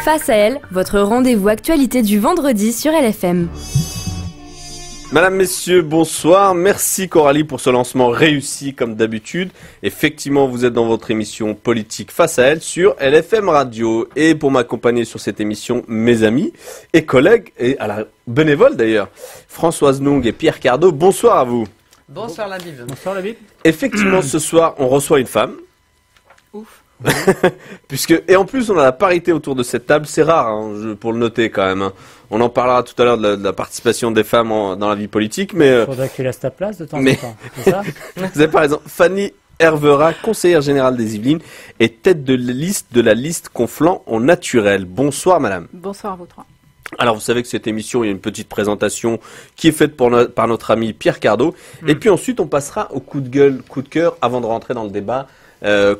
Face à elle, votre rendez-vous actualité du vendredi sur LFM. Madame, messieurs, bonsoir. Merci Coralie pour ce lancement réussi comme d'habitude. Effectivement, vous êtes dans votre émission politique Face à elle sur LFM Radio. Et pour m'accompagner sur cette émission, mes amis et collègues, et à la bénévole d'ailleurs, Françoise Nong et Pierre Cardot, bonsoir à vous. Bonsoir la Bible. Bonsoir la Bible. Effectivement, ce soir, on reçoit une femme. Ouf. Et en plus, on a la parité autour de cette table. C'est rare, pour le noter quand même. Hein. On en parlera tout à l'heure de la participation des femmes dans la vie politique. Mais, faudrait que tu laisses ta place de temps en temps. C'est ça? Vous avez par exemple Fanny Hervera, conseillère générale des Yvelines et tête de liste de la liste Conflans au naturel. Bonsoir madame. Bonsoir à vous trois. Alors vous savez que cette émission, il y a une petite présentation qui est faite par notre ami Pierre Cardot. Et puis ensuite, on passera au coup de gueule, coup de cœur avant de rentrer dans le débat.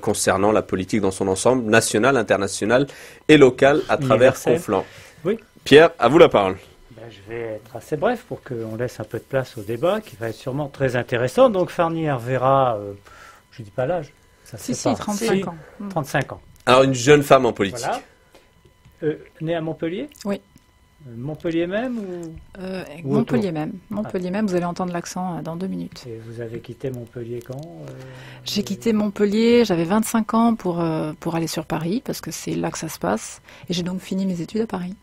Concernant la politique dans son ensemble, nationale, internationale et locale à travers Conflans. Oui. Pierre, à vous la parole. Je vais être assez bref pour qu'on laisse un peu de place au débat qui va être sûrement très intéressant. Donc Fanny Hervera, je ne dis pas l'âge. Si, 35 ans. 35 ans. Alors une jeune femme en politique. Voilà. Née à Montpellier? Oui. Montpellier même ou Montpellier même. Montpellier même, vous allez entendre l'accent dans 2 minutes. Et vous avez quitté Montpellier quand J'ai quitté Montpellier, j'avais 25 ans pour aller sur Paris, parce que c'est là que ça se passe. Et j'ai donc fini mes études à Paris.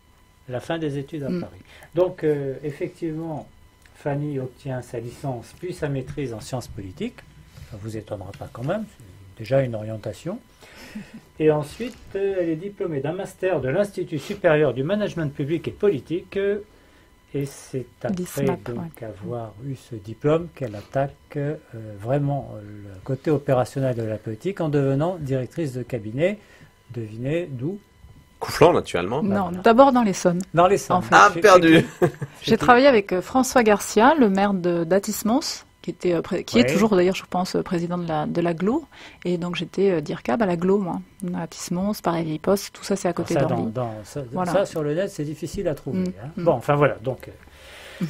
La fin des études à Paris. Donc, effectivement, Fanny obtient sa licence puis sa maîtrise en sciences politiques. Ça ne vous étonnera pas quand même, c'est déjà une orientation. Et ensuite, elle est diplômée d'un master de l'Institut supérieur du management public et politique. Et c'est après avoir eu ce diplôme qu'elle attaque vraiment le côté opérationnel de la politique en devenant directrice de cabinet. Devinez d'où? Conflans, naturellement. Non, d'abord dans l'Essonne. Dans l'Essonne. En fait. Ah, perdu. J'ai travaillé avec François Garcia, le maire d'Atis-Mons, qui est toujours d'ailleurs, je pense, président de l'Agglo. Et donc j'étais DIRCAB à l'Agglo, moi. Atis-Mons, Paris-Vieille-Poste, tout ça c'est à côté d'Orly. Ça, sur le net, c'est difficile à trouver. Bon, enfin voilà, donc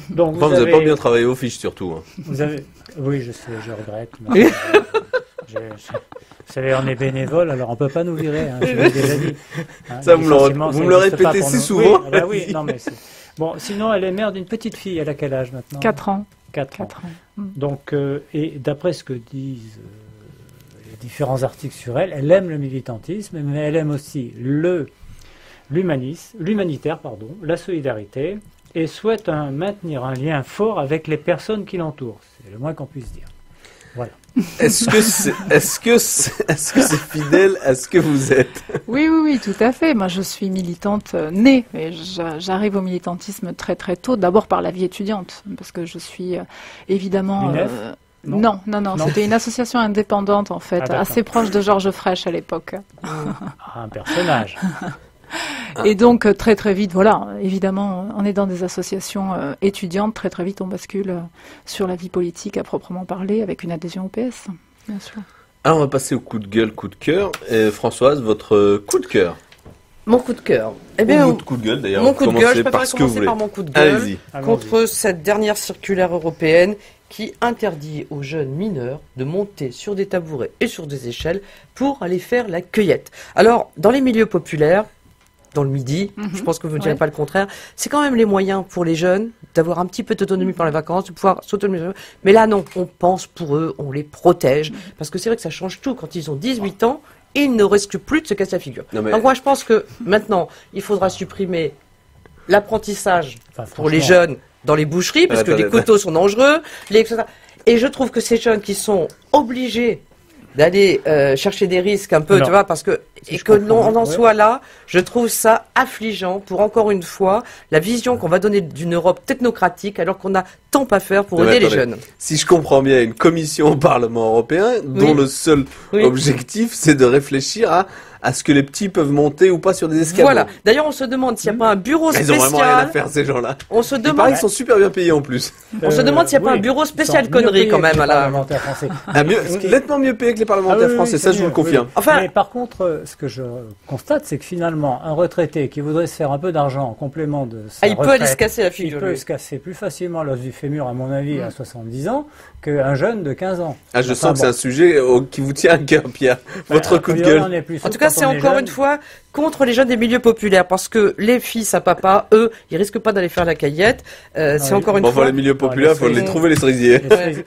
vous n'avez pas bien travaillé aux fiches, surtout. Hein. Oui, je sais, je regrette. Vous savez, on est bénévole, alors on ne peut pas nous virer, je l'ai déjà dit. Ça, vous me le répétez si souvent. Oui, non, mais bon, sinon, elle est mère d'une petite fille. Elle a quel âge maintenant? 4 ans. 4 ans. Donc, et d'après ce que disent les différents articles sur elle, elle aime le militantisme, mais elle aime aussi l'humanitaire, la solidarité, et souhaite maintenir un lien fort avec les personnes qui l'entourent. C'est le moins qu'on puisse dire. Voilà. Est-ce que c'est fidèle à ce que vous êtes? Oui, tout à fait. Moi, je suis militante née. Et j'arrive au militantisme très très tôt, d'abord par la vie étudiante, parce que je suis évidemment... Non, c'était une association indépendante en fait, assez proche de Georges Frêche à l'époque. Un personnage. Et donc très très vite, voilà, évidemment, on est dans des associations étudiantes, très très vite on bascule sur la vie politique à proprement parler, avec une adhésion au PS, bien sûr. Alors on va passer au coup de gueule, coup de cœur. Françoise, votre coup de cœur? Mon coup de cœur. Votre coup de gueule d'ailleurs. Mon coup de gueule, je préfère commencer par mon coup de gueule contre cette dernière circulaire européenne qui interdit aux jeunes mineurs de monter sur des tabourets et sur des échelles pour aller faire la cueillette. Alors, dans les milieux populaires, dans le Midi, je pense que vous ne direz pas le contraire, c'est quand même les moyens pour les jeunes d'avoir un petit peu d'autonomie pendant les vacances, de pouvoir s'autonomiser. Mais là, non, on pense pour eux, on les protège, parce que c'est vrai que ça change tout. Quand ils ont 18 ans, il ne risquent plus de se casser la figure. Donc moi, je pense que maintenant, il faudra supprimer l'apprentissage pour les jeunes dans les boucheries, parce que les couteaux sont dangereux, et je trouve que ces jeunes qui sont obligés d'aller chercher des risques un peu, tu vois, parce que l'on en soit là, je trouve ça affligeant pour encore une fois la vision qu'on va donner d'une Europe technocratique alors qu'on a tant à faire pour aider les jeunes. Si je comprends bien, une commission au Parlement européen dont le seul objectif c'est de réfléchir à ce que les petits peuvent monter ou pas sur des escaliers. Voilà. D'ailleurs, on se demande s'il n'y a pas un bureau spécial. Ils ont vraiment rien à faire, ces gens-là. On se demande. Ils sont super bien payés en plus. On se demande s'il n'y a pas un bureau spécial conneries quand même à la. Nettement mieux payé que les parlementaires français, ça je vous le confirme. Enfin, mais par contre, ce que je constate, c'est que finalement, un retraité qui voudrait se faire un peu d'argent en complément de sa retraite, peut aller se casser la figure. Il peut se casser plus facilement l'os du fémur, à mon avis, à 70 ans, qu'un jeune de 15 ans. Ah, je sens que c'est un sujet qui vous tient à cœur, Pierre. Votre coup de gueule. En tout cas, c'est encore une fois contre les jeunes des milieux populaires, parce que les fils à papa, eux, ils risquent pas d'aller faire la caillette. C'est encore une fois. Les milieux populaires, il faut les trouver, les cerisiers.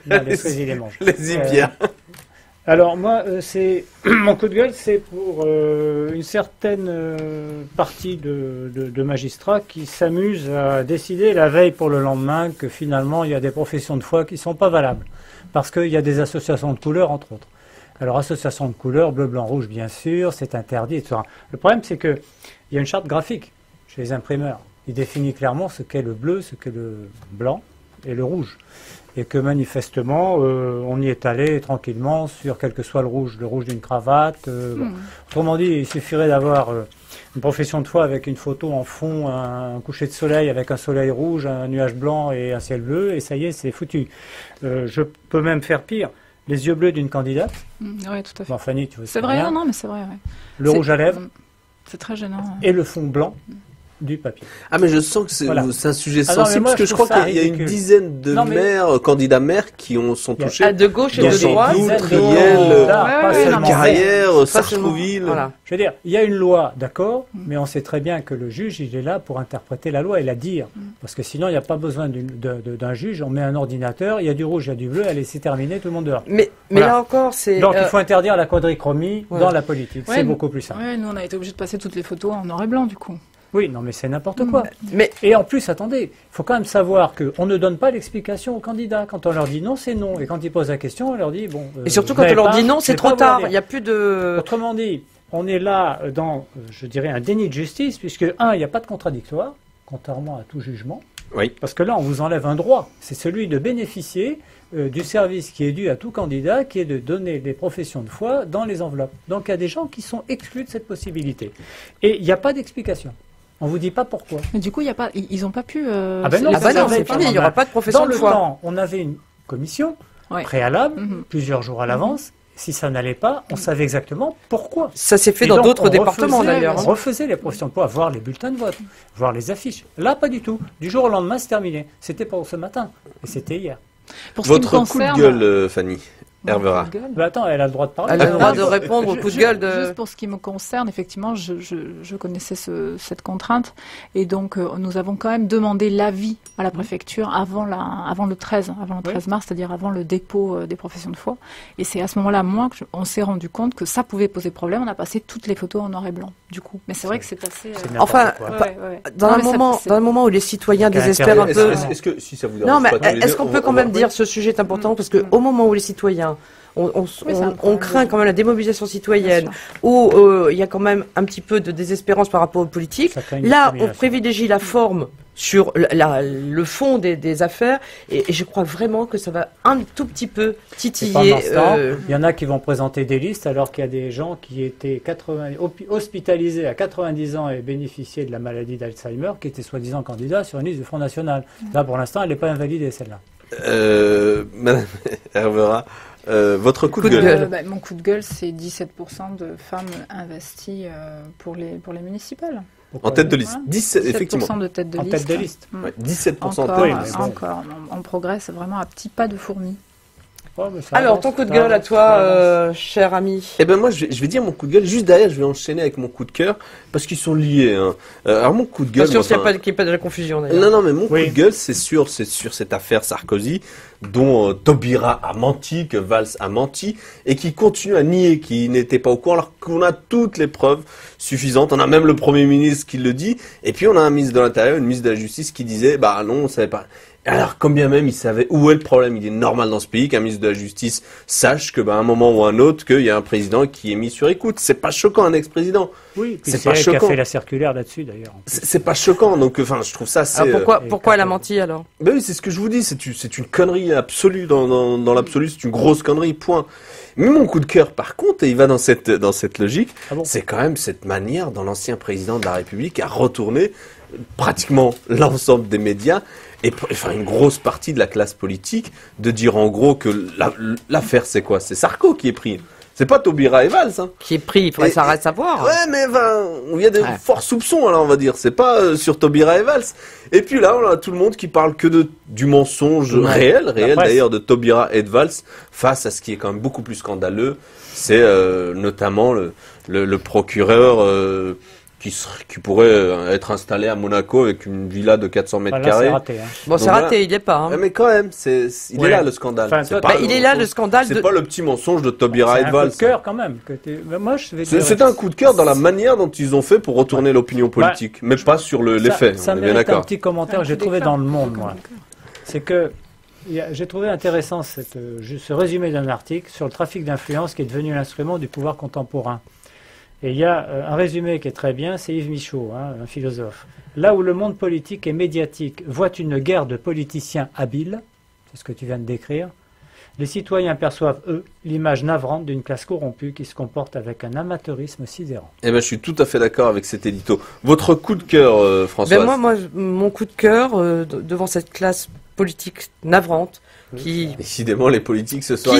Les cerisiers, les mangent. Les Pierre. Alors moi, mon coup de gueule, c'est pour une certaine partie de magistrats qui s'amusent à décider la veille pour le lendemain que finalement il y a des professions de foi qui sont pas valables, parce qu'il y a des associations de couleurs entre autres. Alors association de couleurs, bleu, blanc, rouge, bien sûr, c'est interdit, etc. Le problème, c'est que il y a une charte graphique chez les imprimeurs. Il définit clairement ce qu'est le bleu, ce qu'est le blanc et le rouge. Et que manifestement, on y est allé tranquillement sur quel que soit le rouge d'une cravate. Bon. Autrement dit, il suffirait d'avoir une profession de foi avec une photo en fond, un coucher de soleil avec un soleil rouge, un nuage blanc et un ciel bleu, et ça y est, c'est foutu. Je peux même faire pire. Les yeux bleus d'une candidate. Oui, tout à fait. Bon, Fanny, tu veux c'est vrai, non, mais c'est vrai. Ouais. Le rouge à lèvres. C'est très gênant. Et le fond blanc. Du papier. Ah, mais je sens que c'est un sujet sensible, parce que je crois qu'il y a une dizaine de candidats maires qui sont touchés. De gauche et de droite. Triel, Carrière, Sartrouville. Voilà. Je veux dire, il y a une loi, d'accord, mais on sait très bien que le juge, il est là pour interpréter la loi et la dire. Parce que sinon, il n'y a pas besoin d'un juge, on met un ordinateur, il y a du rouge, il y a du bleu, allez, c'est terminé, tout le monde dehors. Mais là encore, c'est... Donc, il faut interdire la quadrichromie dans la politique. C'est beaucoup plus simple. Oui, nous, on a été obligés de passer toutes les photos en noir et blanc, du coup. Oui, non, mais c'est n'importe quoi. Et en plus, attendez, il faut quand même savoir qu'on ne donne pas l'explication aux candidats. Quand on leur dit non, c'est non. Et quand ils posent la question, on leur dit bon. Et surtout quand on leur dit non, c'est trop tard. Il n'y a plus de. Autrement dit, on est là dans, je dirais, un déni de justice, puisque, il n'y a pas de contradictoire, contrairement à tout jugement. Oui. Parce que là, on vous enlève un droit. C'est celui de bénéficier du service qui est dû à tout candidat, qui est de donner des professions de foi dans les enveloppes. Donc, il y a des gens qui sont exclus de cette possibilité. Et il n'y a pas d'explication. On vous dit pas pourquoi. Mais du coup, ils n'ont pas pu. Non, c'est fini. Il n'y aura pas de profession de foi. Dans le temps, on avait une commission préalable, plusieurs jours à l'avance. Si ça n'allait pas, on savait exactement pourquoi. Ça s'est fait dans d'autres départements d'ailleurs. On refaisait les professions de foi, voir les bulletins de vote, voir les affiches. Là, pas du tout. Du jour au lendemain, c'est terminé. C'était pas ce matin, et c'était hier. Votre coup de gueule, Fanny. Hervera. Attends, elle a le droit de parler. Elle a le droit de répondre au coup de gueule de... Juste pour ce qui me concerne, effectivement, je connaissais cette contrainte. Et donc, nous avons quand même demandé l'avis à la préfecture avant le 13 mars, c'est-à-dire avant le dépôt des professions de foi. Et c'est à ce moment-là, on s'est rendu compte que ça pouvait poser problème. On a passé toutes les photos en noir et blanc, du coup. Mais c'est vrai que c'est assez... Enfin, dans un moment où les citoyens désespèrent un peu... Est-ce que, si ça vous dérange pas... Non, mais est-ce qu'on peut quand même dire ce sujet est important, parce qu'au moment où les citoyens on craint quand même la démobilisation citoyenne, où il y a quand même un petit peu de désespérance par rapport aux politiques. Là, on privilégie la forme sur le fond des affaires, et je crois vraiment que ça va un tout petit peu titiller. Il y en a qui vont présenter des listes alors qu'il y a des gens qui étaient hospitalisés à 90 ans et bénéficiaient de la maladie d'Alzheimer, qui étaient soi-disant candidats sur une liste du Front National. Là, pour l'instant, elle n'est pas invalidée, celle-là. Madame Hervera, votre coup de gueule. Mon coup de gueule, c'est 17% de femmes investies pour les municipales. En tête de liste. 17%, effectivement. De tête de en liste. tête de liste. 17%. Encore. On progresse vraiment à petits pas de fourmis. Alors, ton coup de gueule à toi, cher ami. Eh ben moi, je vais dire mon coup de gueule. Juste derrière, je vais enchaîner avec mon coup de cœur, parce qu'ils sont liés. Hein. Alors, mon coup de gueule... Bien sûr, qu'il n'y ait pas de la confusion, d'ailleurs. Non, mais mon coup de gueule, c'est sur cette affaire Sarkozy, dont Taubira a menti, que Valls a menti, et qui continue à nier qu'il n'était pas au courant, alors qu'on a toutes les preuves suffisantes. On a même le Premier ministre qui le dit, et puis on a un ministre de l'Intérieur, une ministre de la Justice qui disait, non, on ne savait pas... Alors, combien même il savait où est le problème. Il est normal dans ce pays qu'un ministre de la Justice sache que, un moment ou un autre, qu'il y a un président qui est mis sur écoute. C'est pas choquant, un ex-président. Oui, c'est pas choquant. Qui a fait la circulaire là-dessus, d'ailleurs. C'est pas choquant, donc, je trouve ça assez... Alors pourquoi elle a menti, alors? Oui, c'est ce que je vous dis. C'est une connerie absolue dans l'absolu. C'est une grosse connerie, point. Mais mon coup de cœur, par contre, et il va dans cette logique, c'est quand même cette manière dont l'ancien président de la République a retourné pratiquement l'ensemble des médias et une grosse partie de la classe politique de dire en gros que l'affaire c'est quoi? C'est Sarko qui est pris. C'est pas Taubira et Valls. Hein. Qui est pris, il faudrait ça reste à voir. Ouais, mais il y a des forts soupçons, alors on va dire. C'est pas sur Taubira et Valls. Et puis là, on a tout le monde qui parle que du mensonge réel d'ailleurs, de Taubira et de Valls, face à ce qui est quand même beaucoup plus scandaleux. C'est notamment le procureur qui pourrait être installé à Monaco avec une villa de 400 mètres carrés. C'est raté. Hein. Bon, c'est raté, il n'y est pas. Hein. Mais quand même, il est là le scandale. Il est là le scandale. C'est pas le petit mensonge de Taubira et de Valls. C'est un coup de cœur quand même. C'est un coup de cœur dans la manière dont ils ont fait pour retourner l'opinion politique, mais pas sur les faits. Ça mérite un petit commentaire que j'ai trouvé dans Le Monde, moi. C'est que j'ai trouvé intéressant ce résumé d'un article sur le trafic d'influence qui est devenu l'instrument du pouvoir contemporain. Et il y a un résumé qui est très bien, c'est Yves Michaud, un philosophe. Là où le monde politique et médiatique voit une guerre de politiciens habiles, c'est ce que tu viens de décrire, les citoyens perçoivent, eux, l'image navrante d'une classe corrompue qui se comporte avec un amateurisme sidérant. Eh ben, je suis tout à fait d'accord avec cet édito. Votre coup de cœur, Françoise? Moi, mon coup de cœur devant cette classe politique navrante, décidément, les politiques ce soir,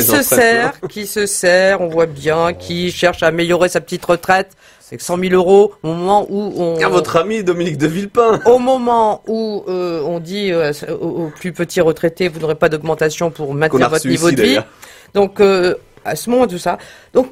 qui se sert, on voit bien, qui cherche à améliorer sa petite retraite avec 100 000 euros au moment où votre ami Dominique de Villepin. Au moment où on dit aux plus petits retraités, vous n'aurez pas d'augmentation pour maintenir votre niveau de vie. Donc, à ce moment, tout ça. Donc,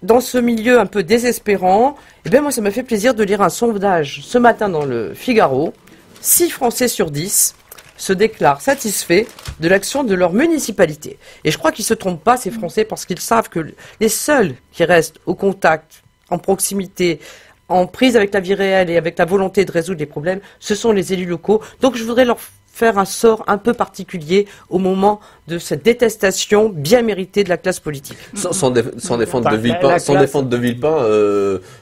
dans ce milieu un peu désespérant, moi, ça m'a fait plaisir de lire un sondage ce matin dans le Figaro. 6 Français sur 10 se déclarent satisfaits de l'action de leur municipalité. Et je crois qu'ils ne se trompent pas, ces Français, parce qu'ils savent que les seuls qui restent au contact, en proximité, en prise avec la vie réelle et avec la volonté de résoudre les problèmes, ce sont les élus locaux. Donc je voudrais leur faire un sort un peu particulier au moment de cette détestation bien méritée de la classe politique. Sans défendre de Villepin,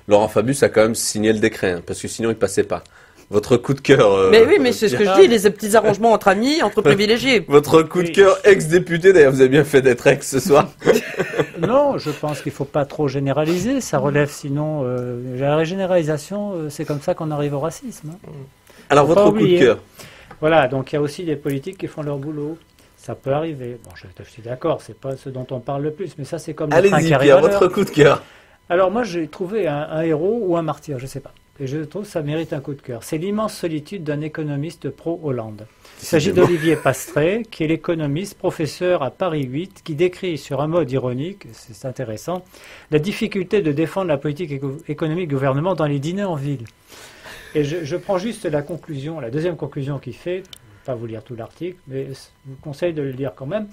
Laurent Fabius a quand même signé le décret, parce que sinon il ne passait pas. Votre coup de cœur... mais oui, mais c'est ce que je dis, les petits arrangements entre amis, entre privilégiés. Votre coup de cœur ex-député, d'ailleurs, vous avez bien fait d'être ex ce soir. Non, je pense qu'il ne faut pas trop généraliser, ça relève sinon... la généralisation, c'est comme ça qu'on arrive au racisme. Hein. Alors, votre coup de cœur? Voilà, donc il y a aussi des politiques qui font leur boulot. Ça peut arriver. Bon, je suis d'accord, c'est pas ce dont on parle le plus, mais ça c'est comme... Allez-y, Pierre, votre coup de cœur. Alors moi, j'ai trouvé un héros ou un martyr, je ne sais pas. Et je trouve que ça mérite un coup de cœur. C'est l'immense solitude d'un économiste pro-Hollande. Il s'agit d'Olivier Pastré, qui est l'économiste, professeur à Paris 8, qui décrit sur un mode ironique, c'est intéressant, la difficulté de défendre la politique économique du gouvernement dans les dîners en ville. Et je prends juste la conclusion, la deuxième conclusion qu'il fait, je ne vais pas vous lire tout l'article, mais je vous conseille de le lire quand même.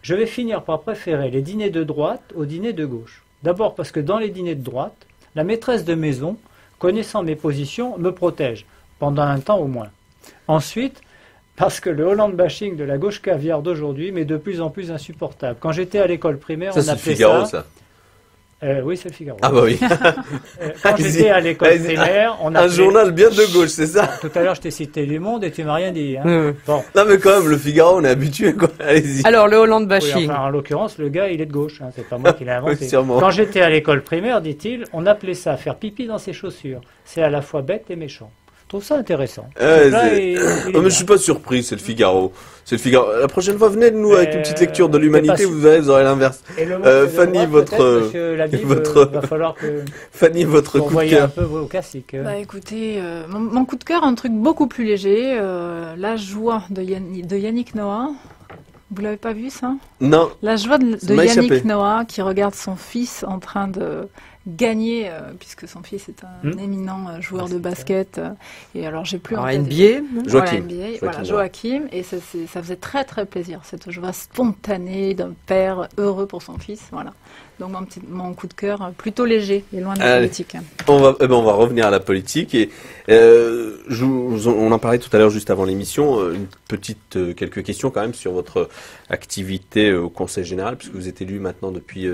Je vais finir par préférer les dîners de droite aux dîners de gauche. D'abord parce que dans les dîners de droite, la maîtresse de maison, connaissant mes positions, me protège, pendant un temps au moins. Ensuite, parce que le Hollande bashing de la gauche caviar d'aujourd'hui m'est de plus en plus insupportable. Quand j'étais à l'école primaire, on appelait Figaro, ça. Oui, c'est le Figaro. Ah bah oui. Quand j'étais à l'école primaire, on appelait... Un journal bien de gauche, c'est ça? Tout à l'heure, je t'ai cité Le Monde et tu m'as rien dit. Hein. Bon. Non mais quand même, le Figaro, on est habitué, quoi. Allez-y. Alors, le Hollande bashing. Oui, enfin, en l'occurrence, le gars, il est de gauche. Hein. C'est pas moi qui l'ai inventé. Oui, quand j'étais à l'école primaire, dit-il, on appelait ça faire pipi dans ses chaussures. C'est à la fois bête et méchant. Je trouve ça intéressant. Non mais je suis pas surpris, c'est le Figaro. C'est le Figaro. La prochaine fois, venez nous avec une petite lecture de l'humanité, vous aurez l'inverse. Fanny, va falloir que Fanny, votre coup de cœur. Un peu vos classiques. Bah écoutez, mon coup de cœur, un truc beaucoup plus léger, La joie de Yannick Noah. Vous l'avez pas vu ça? Non. La joie de Yannick Noah qui regarde son fils en train de gagner, puisque son fils est un éminent joueur de basket. Et alors j'ai plus en tête. NBA. Joachim. Et ça faisait très très plaisir, cette joie spontanée d'un père heureux pour son fils. Voilà. Donc mon coup de cœur plutôt léger et loin de la politique. On va revenir à la politique et on en parlait tout à l'heure juste avant l'émission. Quelques questions quand même sur votre activité au Conseil général, puisque vous êtes élu maintenant depuis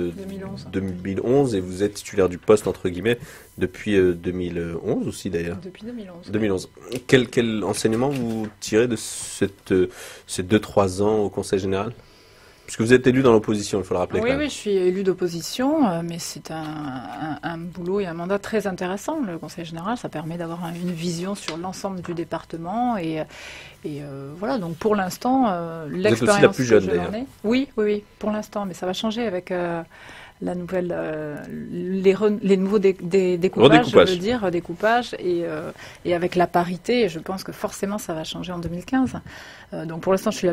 2011 et vous êtes titulaire du poste entre guillemets depuis 2011 aussi d'ailleurs. Depuis 2011. 2011. Quel enseignement vous tirez de ces 2-3 ans au Conseil général? Puisque vous êtes élu dans l'opposition, il faut le rappeler. Oui, je suis élu d'opposition, mais c'est un boulot et un mandat très intéressant. Le Conseil général, ça permet d'avoir une vision sur l'ensemble du département. Et voilà, donc pour l'instant, l'expérience... Vous êtes aussi la plus jeune, d'ailleurs. Oui, pour l'instant, mais ça va changer avec la nouvelle, les nouveaux découpages, je veux dire, découpages, et avec la parité, je pense que forcément ça va changer en 2015. Donc pour l'instant, je suis